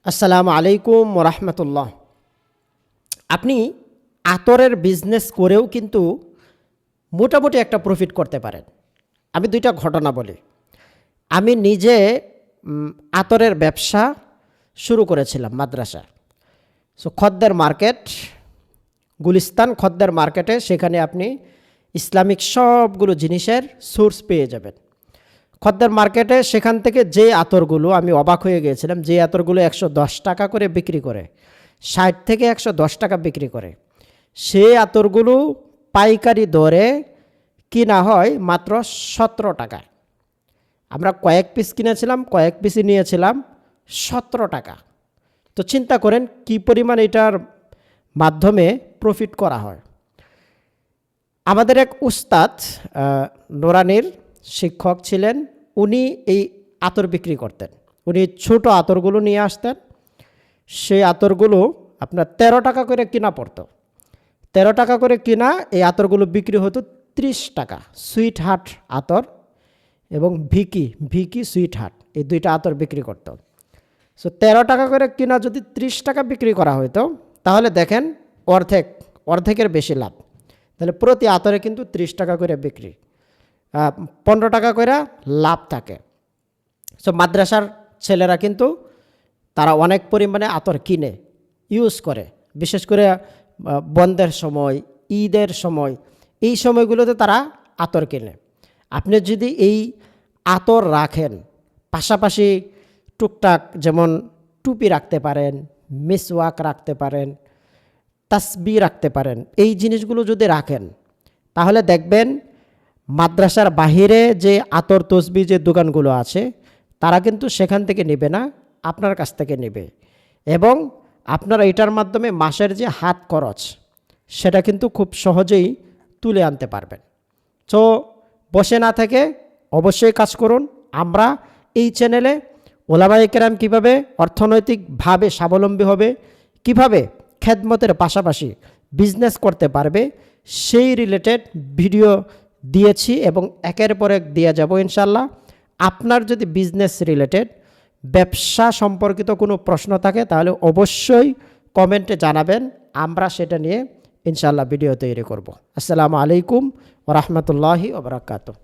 আসসালামু আলাইকুম ওরহমতুল্লাহ। আপনি আতরের বিজনেস করেও কিন্তু মোটামুটি একটা প্রফিট করতে পারেন। আমি দুইটা ঘটনা বলি। আমি নিজে আতরের ব্যবসা শুরু করেছিলাম মাদ্রাসা। খদ্দের মার্কেট, গুলিস্তান খদ্দের মার্কেটে, সেখানে আপনি ইসলামিক সবগুলো জিনিসের সোর্স পেয়ে যাবেন। খদ্দের মার্কেটে সেখান থেকে যে আতরগুলো, আমি অবাক হয়ে গিয়েছিলাম, যে আতরগুলো 110 টাকা করে বিক্রি করে, 60 থেকে 110 টাকা বিক্রি করে, সেই আতরগুলো পাইকারি দরে কিনা হয় মাত্র 17 টাকায়। আমরা কয়েক পিস কিনেছিলাম, কয়েক পিসই নিয়েছিলাম 17 টাকা। তো চিন্তা করেন কি পরিমাণ এটার মাধ্যমে প্রফিট করা হয়। আমাদের এক উস্তাদ নোরানির শিক্ষক ছিলেন, উনি এই আতর বিক্রি করতেন। উনি ছোট আতরগুলো নিয়ে আসতেন। সেই আতরগুলো আপনার 13 টাকা করে কিনা পড়তো। 13 টাকা করে কিনা এই আতরগুলো বিক্রি হতো 30 টাকা। সুইট হার্ট আতর এবং ভিকি সুইট হার্ট, এই দুইটা আতর বিক্রি করতো। 13 টাকা করে কিনা যদি 30 টাকা বিক্রি করা হতো, তাহলে দেখেন অর্ধেকের বেশি লাভ। তাহলে প্রতি আতরে কিন্তু 30 টাকা করে বিক্রি, 15 টাকা করে লাভ থাকে। মাদ্রাসার ছেলেরা কিন্তু তারা অনেক পরিমাণে আতর কিনে ইউজ করে, বিশেষ করে বন্ধের সময়, ঈদের সময়, এই সময়গুলোতে তারা আতর কিনে। আপনি যদি এই আতর রাখেন, পাশাপাশি টুকটাক যেমন টুপি রাখতে পারেন, মিসওয়াক রাখতে পারেন, তাসবি রাখতে পারেন, এই জিনিসগুলো যদি রাখেন, তাহলে দেখবেন মাদ্রাসার বাহিরে যে আতর তসবি যে দোকানগুলো আছে, তারা কিন্তু সেখান থেকে নেবে না, আপনার কাছ থেকে নেবে। এবং আপনারা এটার মাধ্যমে মাসের যে হাত খরচ, সেটা কিন্তু খুব সহজেই তুলে আনতে পারবেন। তো বসে না থেকে অবশ্যই কাজ করুন। আমরা এই চ্যানেলে ওলামায়ে কেরাম কীভাবে অর্থনৈতিকভাবে স্বাবলম্বী হবে, কিভাবে খেদমতের পাশাপাশি বিজনেস করতে পারবে, সেই রিলেটেড ভিডিও দিয়েছি এবং একের পর এক দিয়ে যাব ইনশাল্লাহ। আপনার যদি বিজনেস রিলেটেড, ব্যবসা সম্পর্কিত কোনো প্রশ্ন থাকে, তাহলে অবশ্যই কমেন্টে জানাবেন, আমরা সেটা নিয়ে ইনশাল্লাহ ভিডিও তৈরি করব। আসসালামু আলাইকুম ওয়া রাহমাতুল্লাহি ওয়া বারাকাতুহু।